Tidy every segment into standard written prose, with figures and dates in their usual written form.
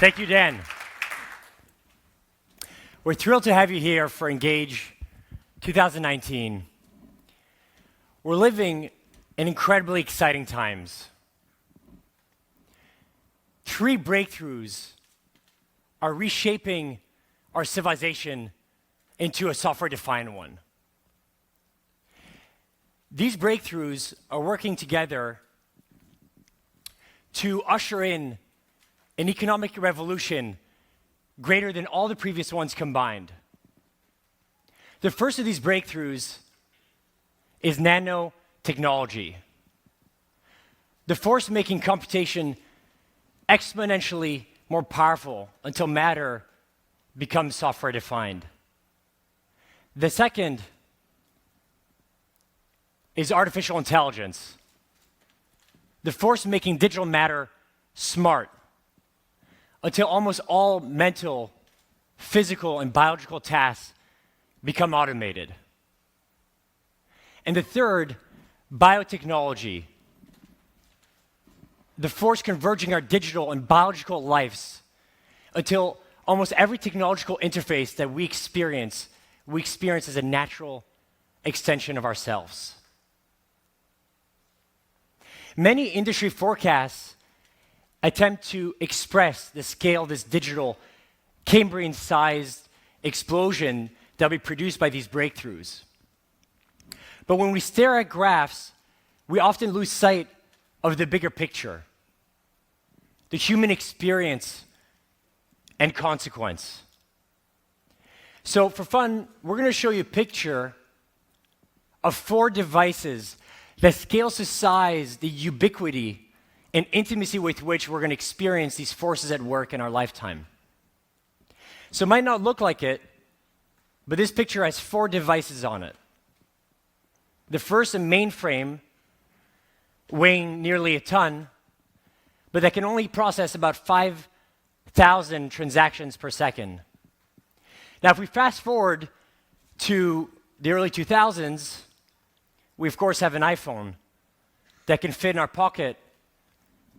Thank you, Dan. We're thrilled to have you here for Engage 2019. We're living in incredibly exciting times. 3 breakthroughs are reshaping our civilization into a software-defined one. These breakthroughs are working together to usher in an economic revolution greater than all the previous ones combined. The first of these breakthroughs is nanotechnology, the force making computation exponentially more powerful until matter becomes software-defined. The second is artificial intelligence, the force making digital matter smart until almost all mental, physical, and biological tasks become automated. And the third, biotechnology, the force converging our digital and biological lives until almost every technological interface that we experience as a natural extension of ourselves. Many industry forecasts attempt to express the scale of this digital Cambrian-sized explosion that will be produced by these breakthroughs. But when we stare at graphs, we often lose sight of the bigger picture, the human experience and consequence. So for fun, we're going to show you a picture of 4 devices that scales to size the ubiquity and intimacy with which we're going to experience these forces at work in our lifetime. So it might not look like it, but this picture has 4 devices on it. The first, a mainframe weighing nearly a ton, but that can only process about 5,000 transactions per second. Now, if we fast forward to the early 2000s, we of course have an iPhone that can fit in our pocket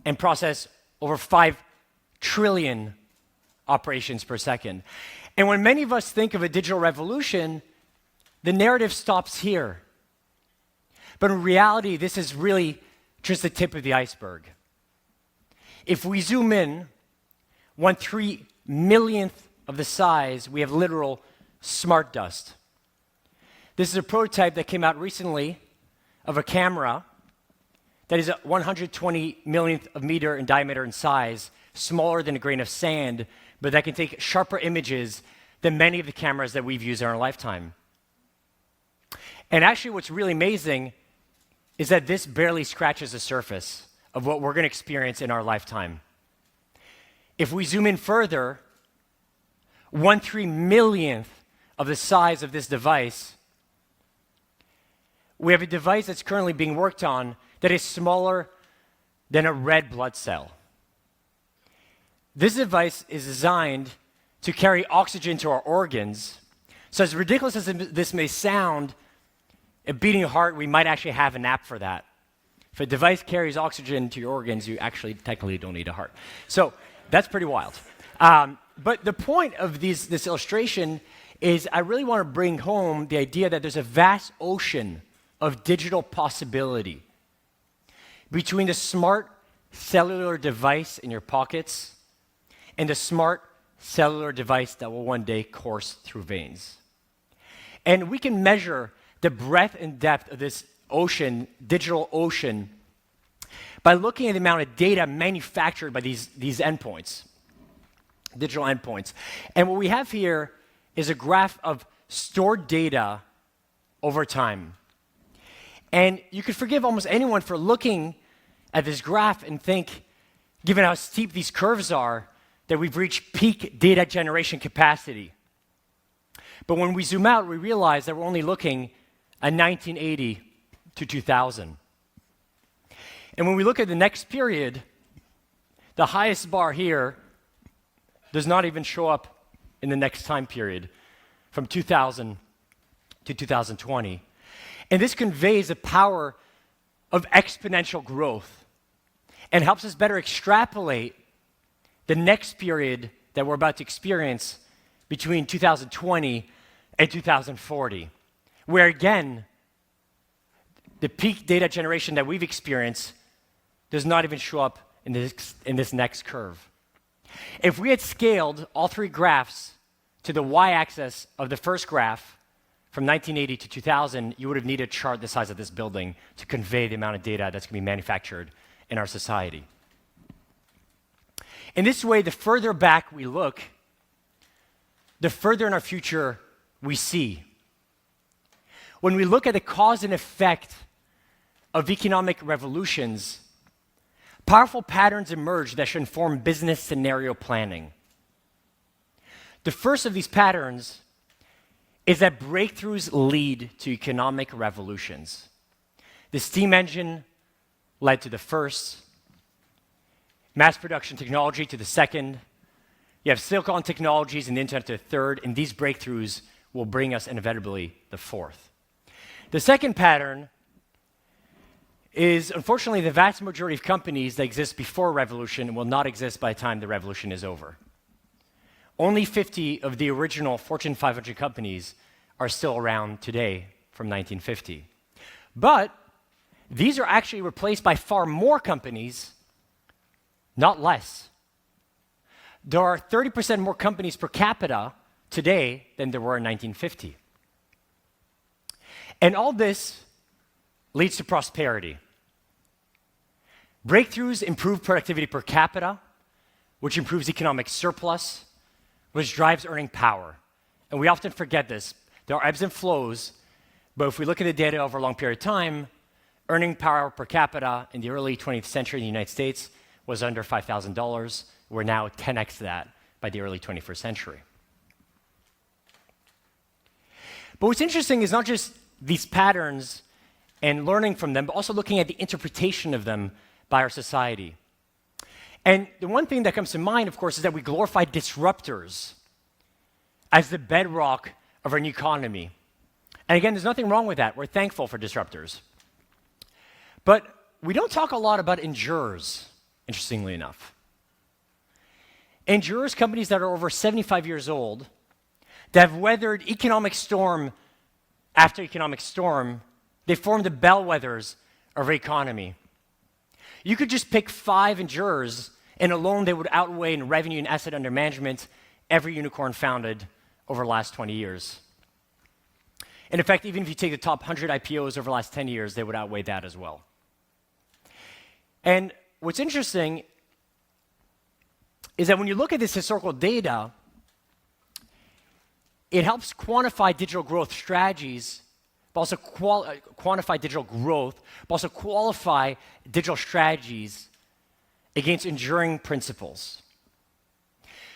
and process over 5 trillion operations per second. And when many of us think of a digital revolution, the narrative stops here. But in reality, this is really just the tip of the iceberg. If we zoom in 1/3 millionth of the size, we have literal smart dust. This is a prototype that came out recently of a camera that is 120 millionth of meter in diameter and size, smaller than a grain of sand, but that can take sharper images than many of the cameras that we've used in our lifetime. And actually what's really amazing is that this barely scratches the surface of what we're going to experience in our lifetime. If we zoom in further, 1/3 millionth of the size of this device, we have a device that's currently being worked on that is smaller than a red blood cell. This device is designed to carry oxygen to our organs. So as ridiculous as this may sound, a beating heart, we might actually have an app for that. If a device carries oxygen to your organs, you actually technically don't need a heart. So that's pretty wild. But the point of this illustration is I really want to bring home the idea that there's a vast ocean of digital possibility between the smart cellular device in your pockets and the smart cellular device that will one day course through veins. And we can measure the breadth and depth of this ocean, digital ocean, by looking at the amount of data manufactured by these endpoints, digital endpoints. And what we have here is a graph of stored data over time. And you could forgive almost anyone for looking at this graph and think, given how steep these curves are, that we've reached peak data generation capacity. But when we zoom out, we realize that we're only looking at 1980 to 2000. And when we look at the next period, the highest bar here does not even show up in the next time period, from 2000 to 2020. And this conveys the power of exponential growth and helps us better extrapolate the next period that we're about to experience between 2020 and 2040, where again, the peak data generation that we've experienced does not even show up in this next curve. If we had scaled all three graphs to the y-axis of the first graph from 1980 to 2000, you would have needed a chart the size of this building to convey the amount of data that's going to be manufactured in our society. In this way, the further back we look, the further in our future we see. When we look at the cause and effect of economic revolutions, powerful patterns emerge that should inform business scenario planning. The first of these patterns is that breakthroughs lead to economic revolutions. The steam engine led to the first, mass production technology to the second, you have silicon technologies and the internet to the third, and these breakthroughs will bring us inevitably the fourth. The second pattern is, unfortunately, the vast majority of companies that exist before a revolution will not exist by the time the revolution is over. Only 50 of the original Fortune 500 companies are still around today from 1950. But these are actually replaced by far more companies, not less. There are 30% more companies per capita today than there were in 1950. And all this leads to prosperity. Breakthroughs improve productivity per capita, which improves economic surplus, which drives earning power. And we often forget this. There are ebbs and flows, but if we look at the data over a long period of time, earning power per capita in the early 20th century in the United States was under $5,000. We're now 10x that by the early 21st century. But what's interesting is not just these patterns and learning from them, but also looking at the interpretation of them by our society. And the one thing that comes to mind, of course, is that we glorify disruptors as the bedrock of our new economy. And again, there's nothing wrong with that. We're thankful for disruptors. But we don't talk a lot about endurers, interestingly enough. Endurers, companies that are over 75 years old, that have weathered economic storm after economic storm, they form the bellwethers of our economy. You could just pick 5 endurers, and alone they would outweigh in revenue and asset under management every unicorn founded over the last 20 years. And in fact, even if you take the top 100 IPOs over the last 10 years, they would outweigh that as well. And what's interesting is that when you look at this historical data, it helps quantify digital growth strategies, but also quantify digital growth, but also qualify digital strategies against enduring principles.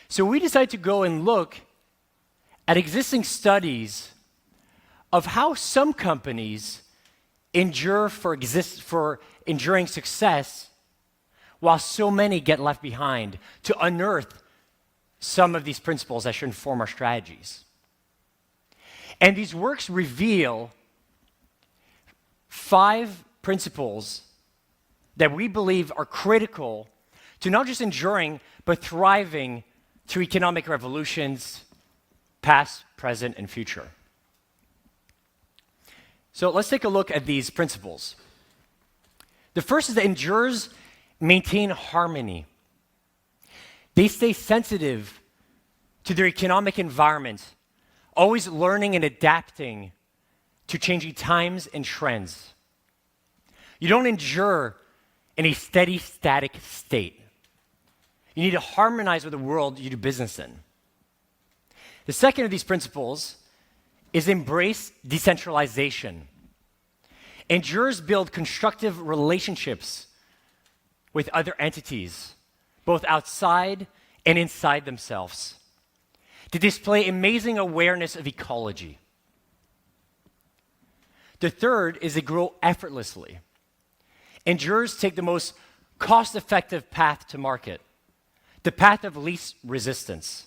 So we decided to go and look at existing studies of how some companies endure for enduring success while so many get left behind, to unearth some of these principles that should inform our strategies. And these works reveal 5 principles that we believe are critical to not just enduring, but thriving through economic revolutions, past, present, and future. So let's take a look at these principles. The first is that endurers maintain harmony. They stay sensitive to their economic environment, always learning and adapting to changing times and trends. You don't endure in a steady, static state. You need to harmonize with the world you do business in. The second of these principles is embrace decentralization. Endurers build constructive relationships with other entities, both outside and inside themselves, to display amazing awareness of ecology. The third is to grow effortlessly. Endurers take the most cost-effective path to market, the path of least resistance.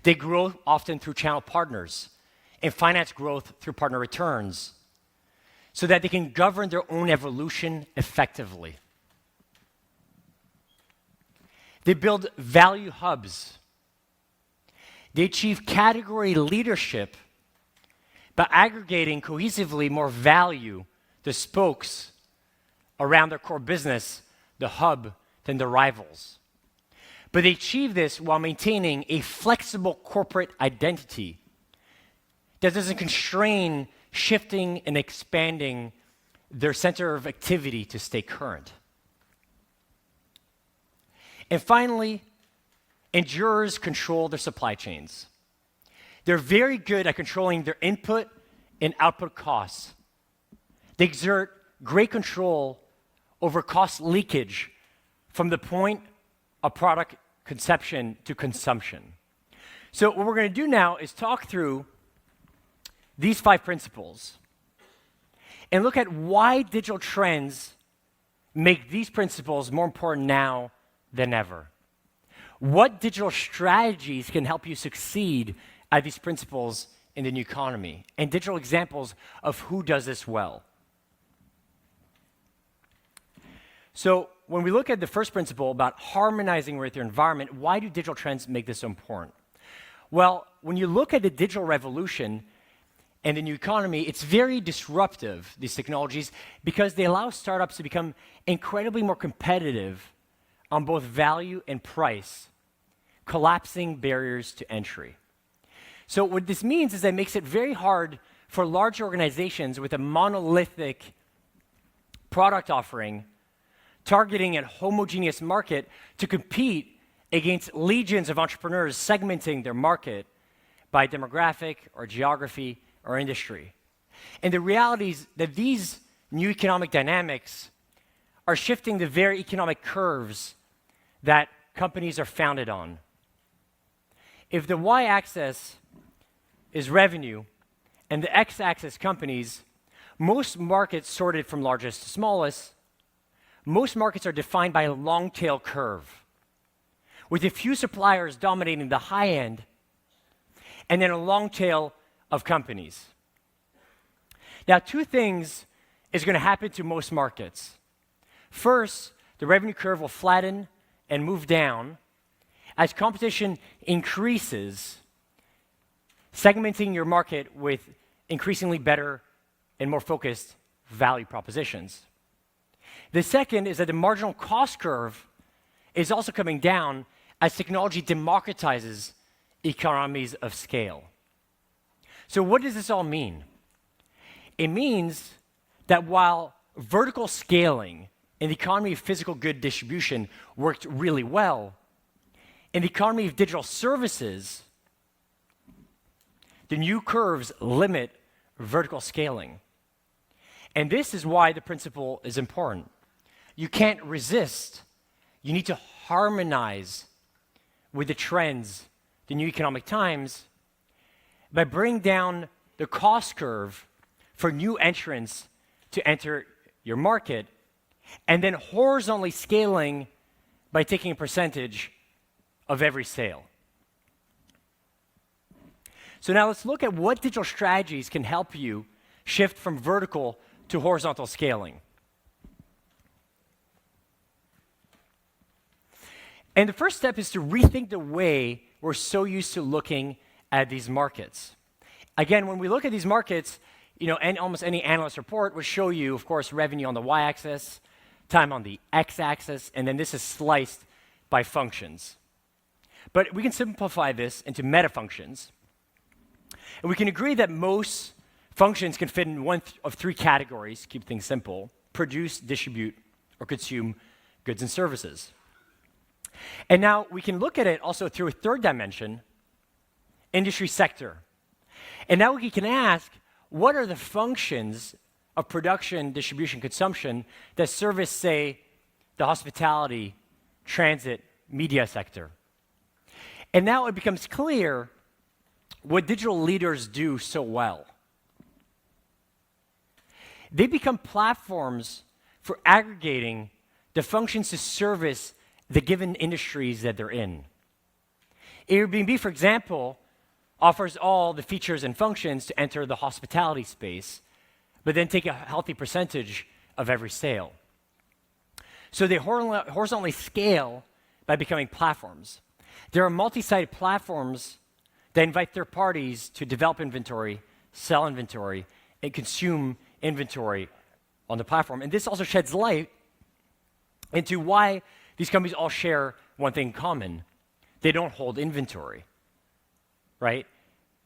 They grow often through channel partners and finance growth through partner returns so that they can govern their own evolution effectively. They build value hubs. They achieve category leadership by aggregating cohesively more value, the spokes, around their core business, the hub, than their rivals. But they achieve this while maintaining a flexible corporate identity that doesn't constrain shifting and expanding their center of activity to stay current. And finally, endurers control their supply chains. They're very good at controlling their input and output costs. They exert great control over cost leakage from the point of product conception to consumption. So what we're going to do now is talk through these 5 principles and look at why digital trends make these principles more important now than ever. What digital strategies can help you succeed at these principles in the new economy, and digital examples of who does this well. So when we look at the first principle about harmonizing with your environment, why do digital trends make this so important? Well, when you look at the digital revolution and the new economy, it's very disruptive, these technologies, because they allow startups to become incredibly more competitive on both value and price, collapsing barriers to entry. So what this means is that it makes it very hard for large organizations with a monolithic product offering targeting a homogeneous market to compete against legions of entrepreneurs segmenting their market by demographic or geography or industry. And the reality is that these new economic dynamics are shifting the very economic curves that companies are founded on. If the y-axis is revenue and the x-axis companies, most markets sorted from largest to smallest, most markets are defined by a long-tail curve, with a few suppliers dominating the high end, and then a long tail of companies. Now, 2 things is going to happen to most markets. First, the revenue curve will flatten and move down as competition increases, segmenting your market with increasingly better and more focused value propositions. The second is that the marginal cost curve is also coming down as technology democratizes economies of scale. So what does this all mean? It means that while vertical scaling in the economy of physical good distribution worked really well, in the economy of digital services, the new curves limit vertical scaling. And this is why the principle is important. You can't resist. You need to harmonize with the trends, the new economic times, by bringing down the cost curve for new entrants to enter your market, and then horizontally scaling by taking a percentage of every sale. So now let's look at what digital strategies can help you shift from vertical to horizontal scaling. And the first step is to rethink the way we're so used to looking at these markets. Again, when we look at these markets, and almost any analyst report will show you, of course, revenue on the y-axis, time on the x-axis, and then this is sliced by functions. But we can simplify this into meta functions. And we can agree that most functions can fit in one of 3 categories, keep things simple: produce, distribute, or consume goods and services. And now we can look at it also through a 3rd dimension, industry sector. And now we can ask, what are the functions of production, distribution, consumption that service, say, the hospitality, transit, media sector? And now it becomes clear what digital leaders do so well. They become platforms for aggregating the functions to service the given industries that they're in. Airbnb, for example, offers all the features and functions to enter the hospitality space, but then take a healthy percentage of every sale. So they horizontally scale by becoming platforms. There are multi-sided platforms that invite third parties to develop inventory, sell inventory, and consume inventory on the platform. And this also sheds light into why these companies all share one thing in common. They don't hold inventory, right?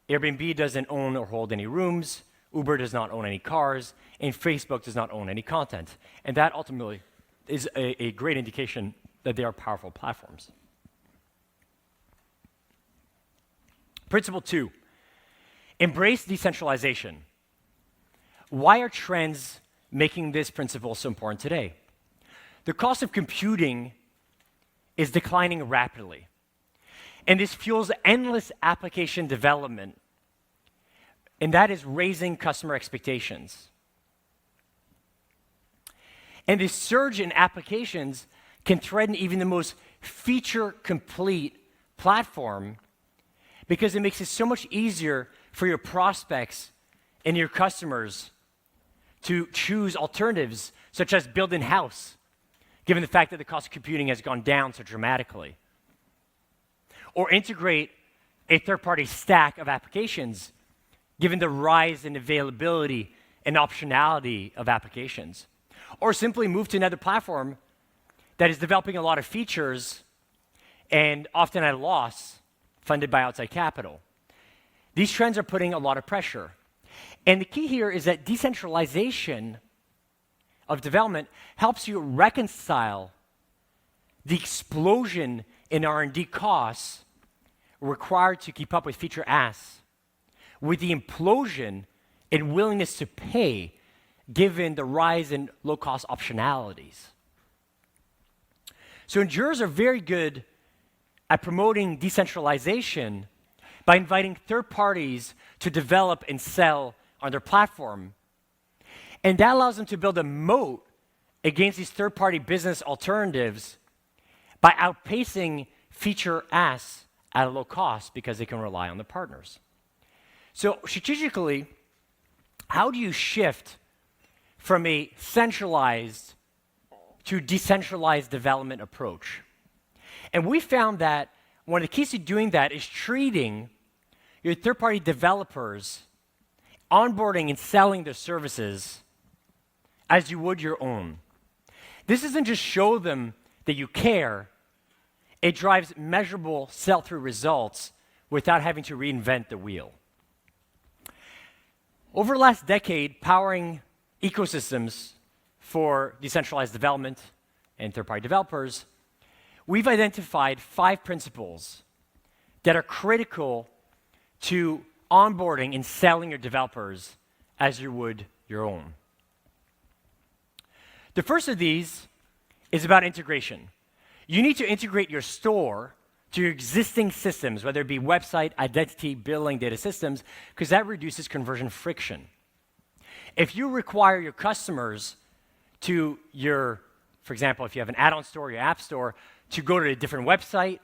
Airbnb doesn't own or hold any rooms, Uber does not own any cars, and Facebook does not own any content. And that ultimately is a great indication that they are powerful platforms. Principle 2, embrace decentralization. Why are trends making this principle so important today? The cost of computing is declining rapidly, and this fuels endless application development, and that is raising customer expectations. And this surge in applications can threaten even the most feature-complete platform because it makes it so much easier for your prospects and your customers to choose alternatives, such as build in-house, given the fact that the cost of computing has gone down so dramatically. Or integrate a third-party stack of applications, given the rise in availability and optionality of applications. Or simply move to another platform that is developing a lot of features and often at a loss, funded by outside capital. These trends are putting a lot of pressure. And the key here is that decentralization of development helps you reconcile the explosion in R&D costs required to keep up with feature asks with the implosion in willingness to pay given the rise in low-cost optionalities. So insurers are very good at promoting decentralization by inviting third parties to develop and sell on their platform. And that allows them to build a moat against these third-party business alternatives by outpacing feature asks at a low cost because they can rely on the partners. So strategically, how do you shift from a centralized to decentralized development approach? And we found that one of the keys to doing that is treating your third-party developers, onboarding and selling their services as you would your own. This doesn't just show them that you care, it drives measurable sell-through results without having to reinvent the wheel. Over the last decade, powering ecosystems for decentralized development and third-party developers, we've identified 5 principles that are critical to onboarding and selling your developers as you would your own. The first of these is about integration. You need to integrate your store to your existing systems, whether it be website, identity, billing, data systems, because that reduces conversion friction. If you require your customers to for example, if you have an add-on store, your app store, to go to a different website,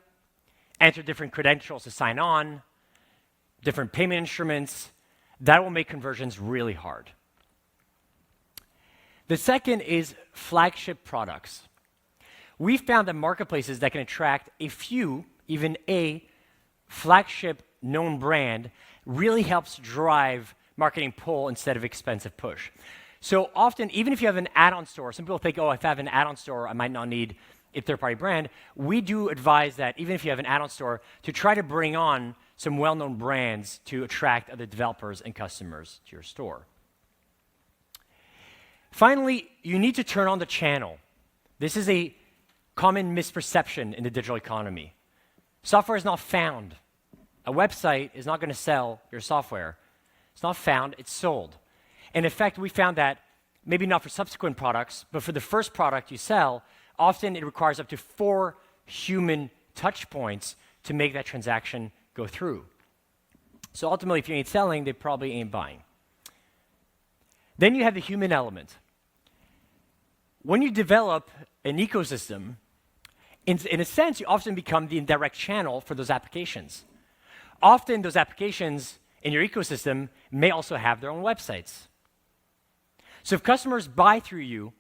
enter different credentials to sign on, different payment instruments, that will make conversions really hard. The second is flagship products. We found that marketplaces that can attract a few, even a flagship known brand, really helps drive marketing pull instead of expensive push. So often, even if you have an add-on store, some people think, oh, if I have an add-on store, I might not need a third-party brand. We do advise that even if you have an add-on store, to try to bring on some well-known brands to attract other developers and customers to your store. Finally, you need to turn on the channel. This is a common misperception in the digital economy. Software is not found. A website is not going to sell your software. It's not found, it's sold. And in fact, we found that maybe not for subsequent products, but for the first product you sell, often it requires up to 4 human touch points to make that transaction go through. So ultimately, if you ain't selling, they probably ain't buying. Then you have the human element. When you develop an ecosystem, in a sense, you often become the indirect channel for those applications. Often, those applications in your ecosystem may also have their own websites. So if customers buy through you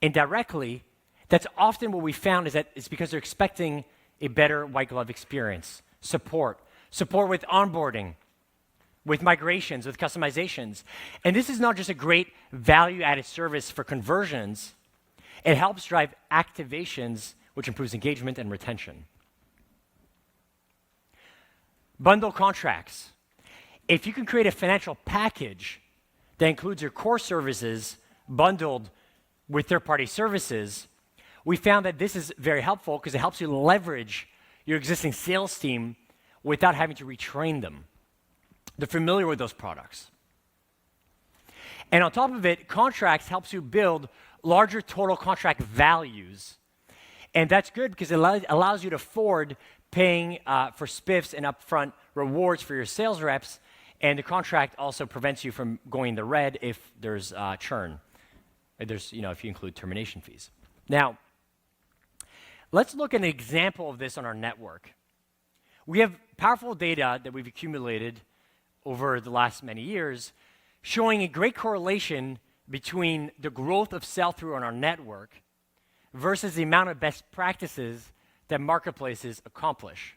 indirectly, that's often what we found is that it's because they're expecting a better white glove experience, support with onboarding, with migrations, with customizations. And this is not just a great value-added service for conversions, it helps drive activations, which improves engagement and retention. Bundle contracts. If you can create a financial package that includes your core services bundled with third-party services, we found that this is very helpful because it helps you leverage your existing sales team without having to retrain them. They're familiar with those products. And on top of it, contracts helps you build larger total contract values. And that's good because it allows you to afford paying for spiffs and upfront rewards for your sales reps. And the contract also prevents you from going in the red if there's churn. If you include termination fees. Now, let's look at an example of this on our network. We have powerful data that we've accumulated over the last many years showing a great correlation between the growth of sell-through on our network versus the amount of best practices that marketplaces accomplish.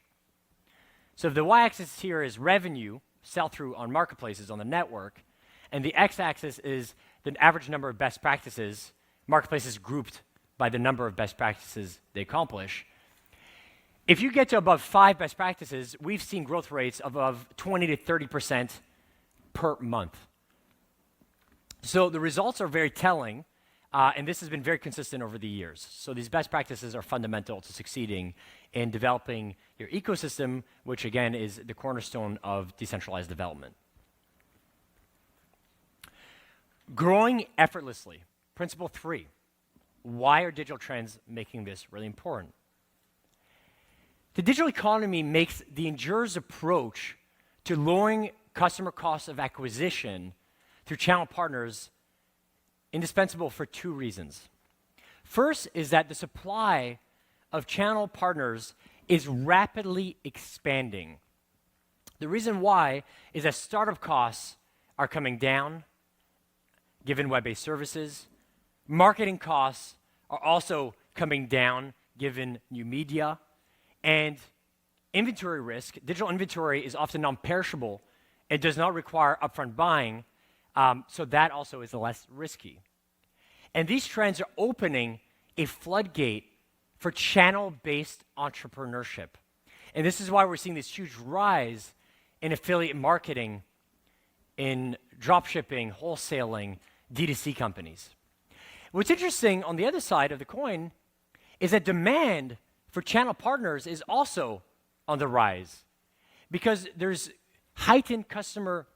So the y-axis here is revenue, sell-through on marketplaces on the network, and the x-axis is the average number of best practices, marketplaces grouped by the number of best practices they accomplish. If you get to above 5 best practices, we've seen growth rates of above 20 to 30% per month. So the results are very telling, and this has been very consistent over the years. So these best practices are fundamental to succeeding in developing your ecosystem, which again is the cornerstone of decentralized development. Growing effortlessly, principle 3. Why are digital trends making this really important? The digital economy makes the insurer's approach to lowering customer costs of acquisition through channel partners indispensable for 2 reasons. First is that the supply of channel partners is rapidly expanding. The reason why is that startup costs are coming down, given web-based services. Marketing costs are also coming down, given new media. And inventory risk, digital inventory is often non-perishable and does not require upfront buying, so that also is less risky. And these trends are opening a floodgate for channel-based entrepreneurship. And this is why we're seeing this huge rise in affiliate marketing, in dropshipping, wholesaling, D2C companies. What's interesting on the other side of the coin is that demand for channel partners is also on the rise because there's heightened customer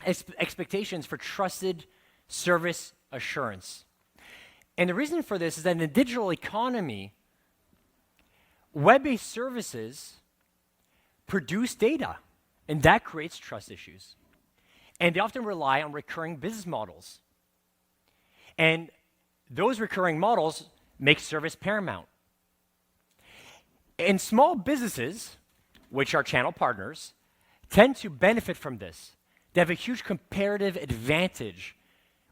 expectations for trusted service assurance. And the reason for this is that in the digital economy, web-based services produce data, and that creates trust issues. And they often rely on recurring business models. And those recurring models make service paramount. And small businesses, which are channel partners, tend to benefit from this. They have a huge comparative advantage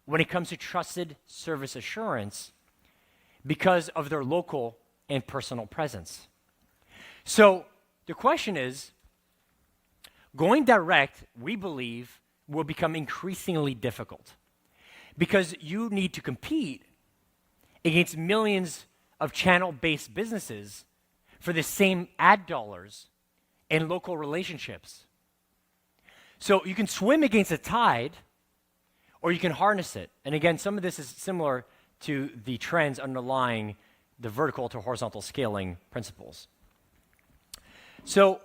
when it comes to trusted service assurance because of their local and personal presence. So the question is, going direct, we believe, will become increasingly difficult because you need to compete against millions of channel-based businesses for the same ad dollars and local relationships. So you can swim against the tide, or you can harness it. And again, some of this is similar to the trends underlying the vertical to horizontal scaling principles. So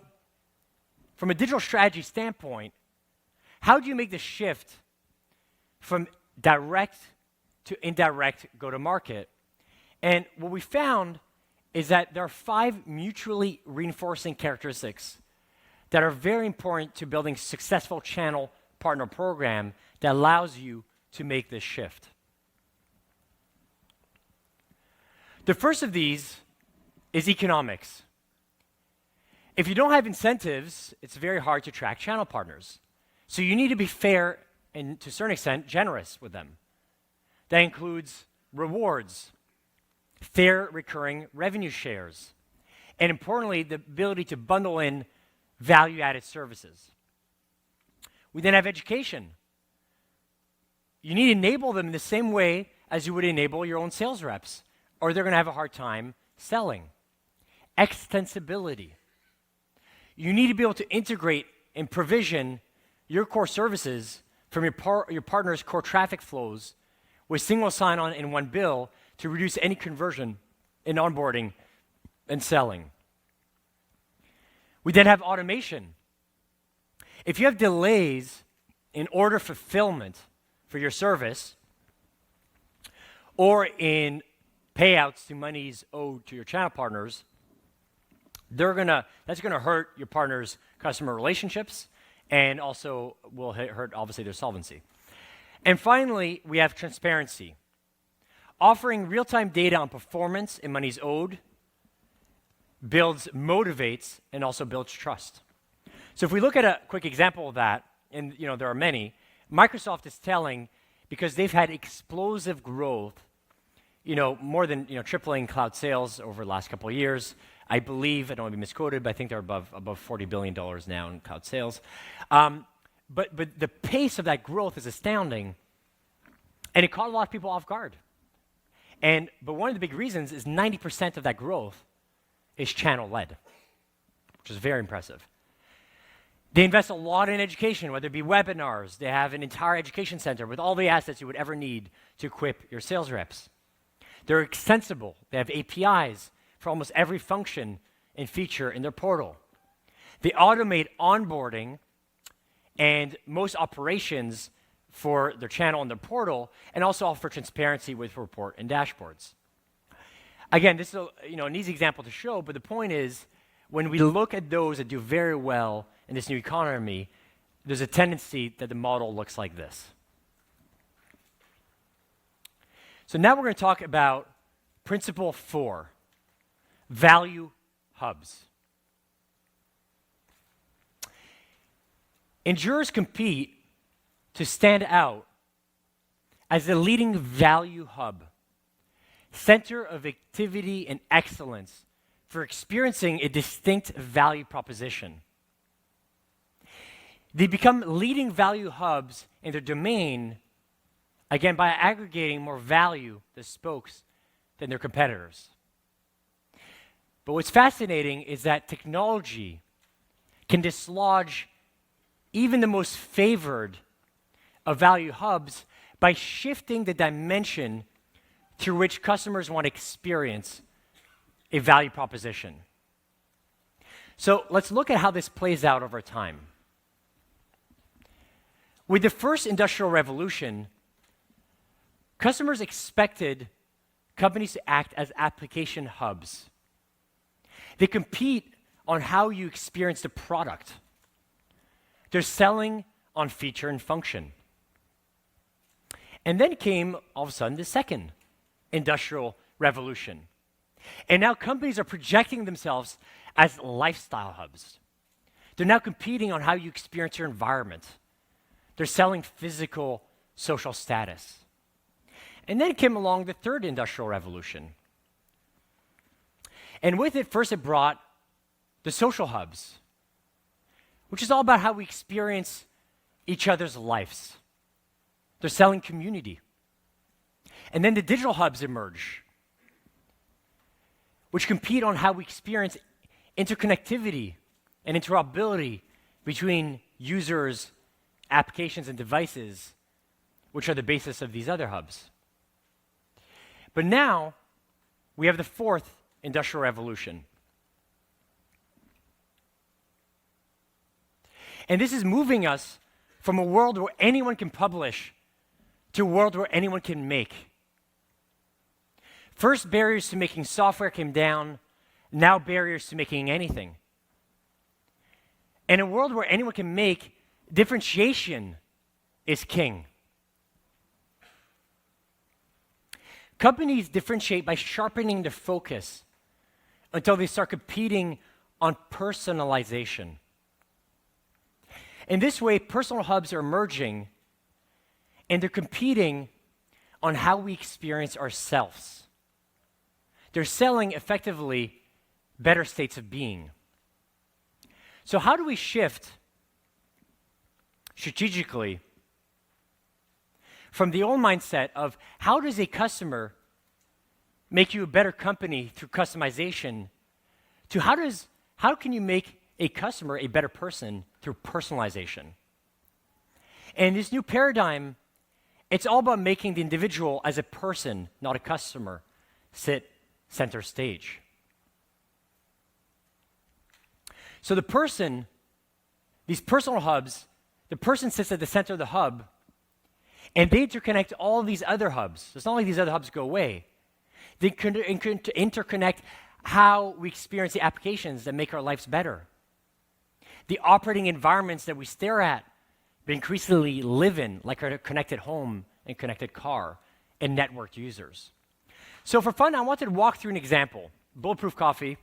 from a digital strategy standpoint, how do you make the shift from direct to indirect go-to-market? And what we found is that there are 5 mutually reinforcing characteristics that are very important to building successful channel partner program that allows you to make this shift. The first of these is economics. If you don't have incentives, it's very hard to track channel partners. So you need to be fair and, to a certain extent, generous with them. That includes rewards, fair recurring revenue shares, and importantly, the ability to bundle in value-added services. We then have education. You need to enable them in the same way as you would enable your own sales reps, or they're going to have a hard time selling. Extensibility. You need to be able to integrate and provision your core services from your partner's core traffic flows with single sign-on in one bill to reduce any conversion in onboarding and selling. We then have automation. If you have delays in order fulfillment for your service or in payouts to monies owed to your channel partners, that's gonna hurt your partner's customer relationships and also will hurt, obviously, their solvency. And finally, we have transparency. Offering real-time data on performance and monies owed motivates, and also builds trust. So if we look at a quick example of that, and there are many, Microsoft is telling, because they've had explosive growth, more than tripling cloud sales over the last couple of years. I believe, I don't want to be misquoted, but I think they're above $40 billion now in cloud sales. But the pace of that growth is astounding, and it caught a lot of people off guard. But one of the big reasons is 90% of that growth is channel-led, which is very impressive. They invest a lot in education, whether it be webinars. They have an entire education center with all the assets you would ever need to equip your sales reps. They're extensible. They have APIs for almost every function and feature in their portal. They automate onboarding and most operations for their channel and their portal, and also offer transparency with report and dashboards. Again, this is an easy example to show, but the point is, when we look at those that do very well in this new economy, there's a tendency that the model looks like this. So now we're going to talk about principle 4, value hubs. Insurers compete to stand out as the leading value hub, center of activity and excellence for experiencing a distinct value proposition. They become leading value hubs in their domain, again, by aggregating more value, the spokes, than their competitors. But what's fascinating is that technology can dislodge even the most favored of value hubs by shifting the dimension through which customers want to experience a value proposition. So let's look at how this plays out over time. With the first industrial revolution, customers expected companies to act as application hubs. They compete on how you experience the product. They're selling on feature and function. And then came, all of a sudden, the second industrial revolution. And now companies are projecting themselves as lifestyle hubs. They're now competing on how you experience your environment. They're selling physical, social status. And then came along the third industrial revolution. And with it, first it brought the social hubs, which is all about how we experience each other's lives. They're selling community. And then the digital hubs emerge, which compete on how we experience interconnectivity and interoperability between users, applications, and devices, which are the basis of these other hubs. But now, we have the fourth industrial revolution. And this is moving us from a world where anyone can publish to a world where anyone can make. First, barriers to making software came down, now barriers to making anything. In a world where anyone can make, differentiation is king. Companies differentiate by sharpening their focus until they start competing on personalization. In this way, personal hubs are emerging, and they're competing on how we experience ourselves. they're selling effectively better states of being. So how do we shift strategically from the old mindset of how does a customer make you a better company through customization to how can you make a customer a better person through personalization? And this new paradigm, it's all about making the individual as a person, not a customer, sit center stage. So the person, these personal hubs, the person sits at the center of the hub, and they interconnect all these other hubs. It's not like these other hubs go away. They can interconnect how we experience the applications that make our lives better. The operating environments that we stare at, but increasingly live in, like our connected home and connected car and networked users. So for fun, I wanted to walk through an example. Bulletproof coffee,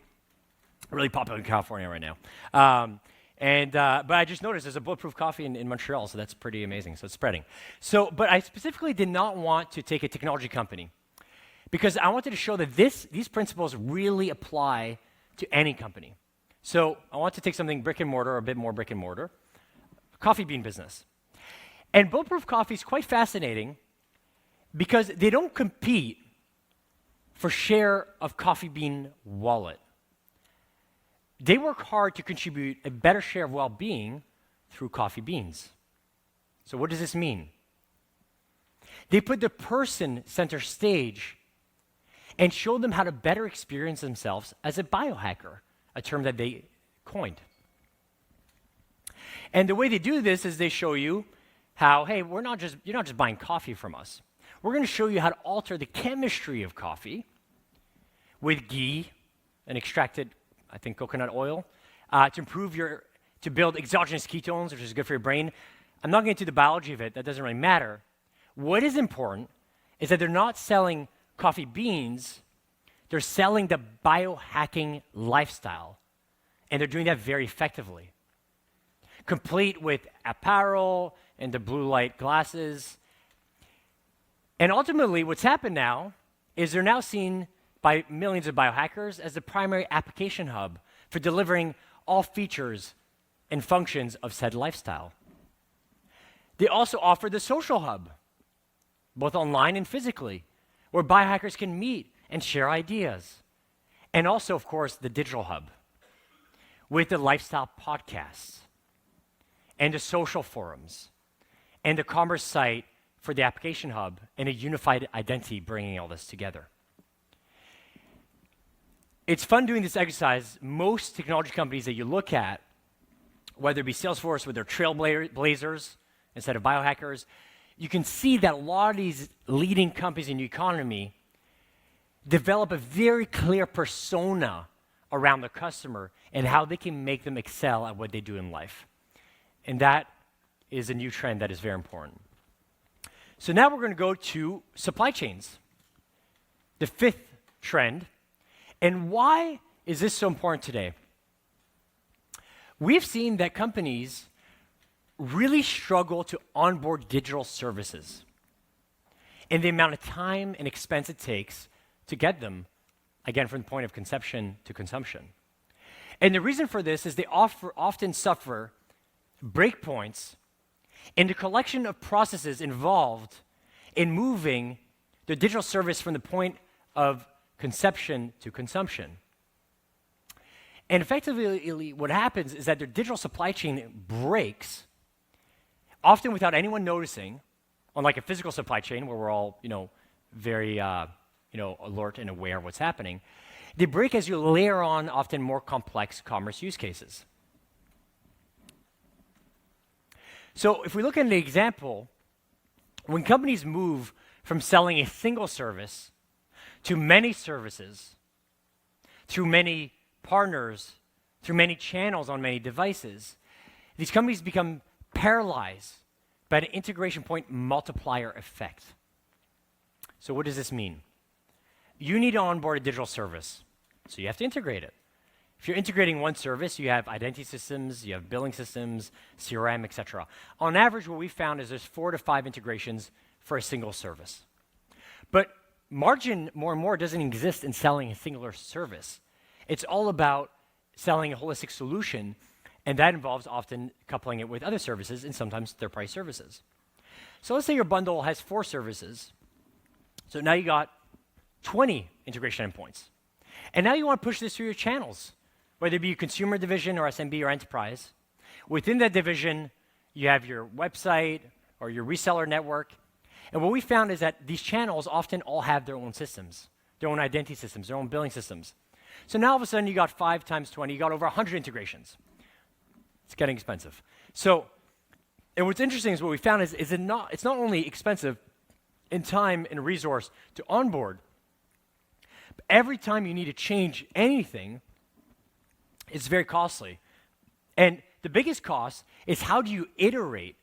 really popular in California right now. But I just noticed there's a bulletproof coffee in Montreal, so that's pretty amazing. So it's spreading. But I specifically did not want to take a technology company because I wanted to show that these principles really apply to any company. So I want to take something brick and mortar, or a bit more brick and mortar, coffee bean business. And bulletproof coffee is quite fascinating because they don't compete for share of coffee bean wallet. They work hard to contribute a better share of well-being through coffee beans. So what does this mean? They put the person center stage and show them how to better experience themselves as a biohacker, a term that they coined. And the way they do this is they show you how, hey, you're not just buying coffee from us. We're going to show you how to alter the chemistry of coffee with ghee and extracted, I think, coconut oil, to build exogenous ketones, which is good for your brain. I'm not getting into the biology of it. That doesn't really matter. What is important is that they're not selling coffee beans. They're selling the biohacking lifestyle, and they're doing that very effectively, complete with apparel and the blue light glasses. And ultimately, what's happened now is they're now seen by millions of biohackers as the primary application hub for delivering all features and functions of said lifestyle. They also offer the social hub, both online and physically, where biohackers can meet and share ideas. And also, of course, the digital hub with the lifestyle podcasts and the social forums and the commerce site for the application hub and a unified identity bringing all this together. It's fun doing this exercise. Most technology companies that you look at, whether it be Salesforce with their Trailblazers instead of biohackers, you can see that a lot of these leading companies in the economy develop a very clear persona around the customer and how they can make them excel at what they do in life. And that is a new trend that is very important. So now we're going to go to supply chains, the fifth trend. And why is this so important today? We've seen that companies really struggle to onboard digital services and the amount of time and expense it takes to get them, again, from the point of conception to consumption. And the reason for this is they often suffer breakpoints in the collection of processes involved in moving the digital service from the point of conception to consumption. And effectively, what happens is that their digital supply chain breaks, often without anyone noticing, unlike a physical supply chain where we're all, very, alert and aware of what's happening. They break as you layer on often more complex commerce use cases. So if we look at an example, when companies move from selling a single service to many services, through many partners, through many channels on many devices, these companies become paralyzed by an integration point multiplier effect. So what does this mean? You need to onboard a digital service, so you have to integrate it. If you're integrating one service, you have identity systems, you have billing systems, CRM, etc. On average, what we found is there's 4 to 5 integrations for a single service. But margin more and more doesn't exist in selling a singular service. It's all about selling a holistic solution, and that involves often coupling it with other services and sometimes third-party services. So let's say your bundle has 4 services. So now you got 20 integration endpoints. And now you want to push this through your channels, whether it be a consumer division or SMB or enterprise. Within that division, you have your website or your reseller network. And what we found is that these channels often all have their own systems, their own identity systems, their own billing systems. So now all of a sudden you got 5 times 20, you got over 100 integrations. It's getting expensive. So, and what's interesting is what we found is it's not only expensive in time and resource to onboard, but every time you need to change anything, it's very costly. And the biggest cost is how do you iterate,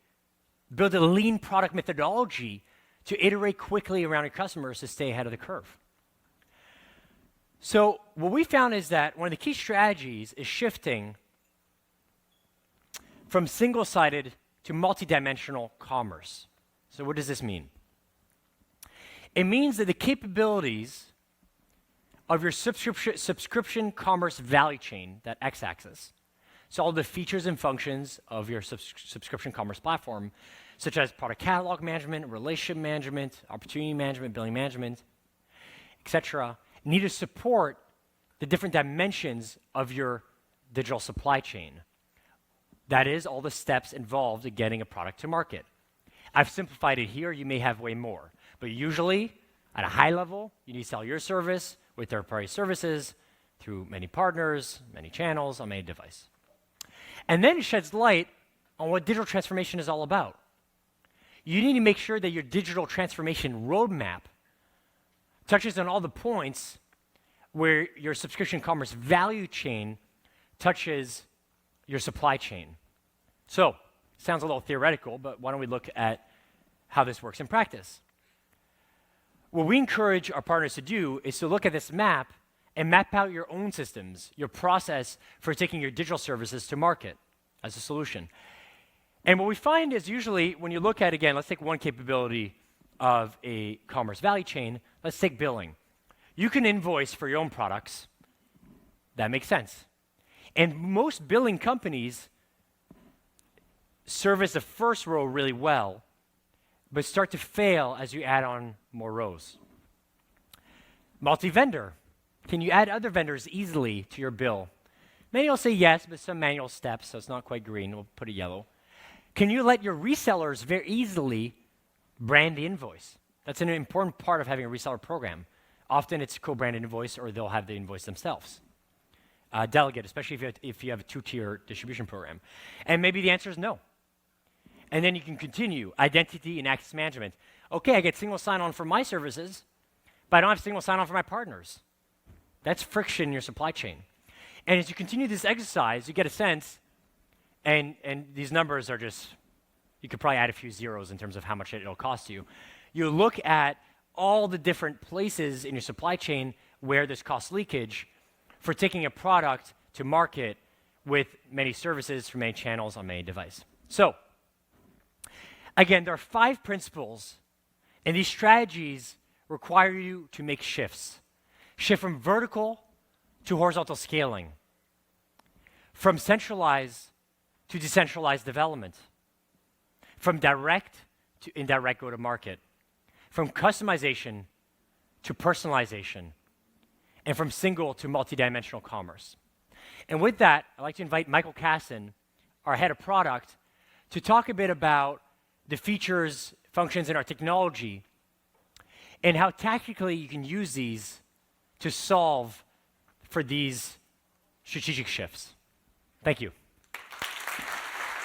build a lean product methodology to iterate quickly around your customers to stay ahead of the curve. So what we found is that one of the key strategies is shifting from single-sided to multidimensional commerce. So what does this mean? It means that the capabilities of your subscription commerce value chain, that x-axis, so all the features and functions of your subscription commerce platform, such as product catalog management, relationship management, opportunity management, billing management, etc., need to support the different dimensions of your digital supply chain. That is, all the steps involved in getting a product to market. I've simplified it here. You may have way more. But usually, at a high level, you need to sell your service with third-party services through many partners, many channels, on any device. And then it sheds light on what digital transformation is all about. You need to make sure that your digital transformation roadmap touches on all the points where your subscription commerce value chain touches your supply chain. So, sounds a little theoretical, but why don't we look at how this works in practice? What we encourage our partners to do is to look at this map and map out your own systems, your process for taking your digital services to market as a solution. And what we find is usually when you look at, again, let's take one capability of a commerce value chain, let's take billing. You can invoice for your own products. That makes sense. And most billing companies service the first row really well, but start to fail as you add on more rows. Multivendor. Can you add other vendors easily to your bill? Many will say yes, but some manual steps, so it's not quite green. We'll put it yellow. Can you let your resellers very easily brand the invoice? That's an important part of having a reseller program. Often it's co-branded invoice, or they'll have the invoice themselves. Delegate, especially if you have a 2-tier distribution program. And maybe the answer is no. And then you can continue. Identity and access management. Okay, I get single sign-on for my services, but I don't have single sign-on for my partners. That's friction in your supply chain. And as you continue this exercise, you get a sense, and these numbers are just, you could probably add a few zeros in terms of how much it'll cost you. You look at all the different places in your supply chain where there's cost leakage for taking a product to market with many services from many channels on many devices. So, again, there are 5 principles, and these strategies require you to make shifts. Shift from vertical to horizontal scaling, from centralized to decentralized development, from direct to indirect go-to-market, from customization to personalization, and from single to multidimensional commerce. And with that, I'd like to invite Michael Casson, our head of product, to talk a bit about the features, functions in our technology, and how tactically you can use these to solve for these strategic shifts. Thank you.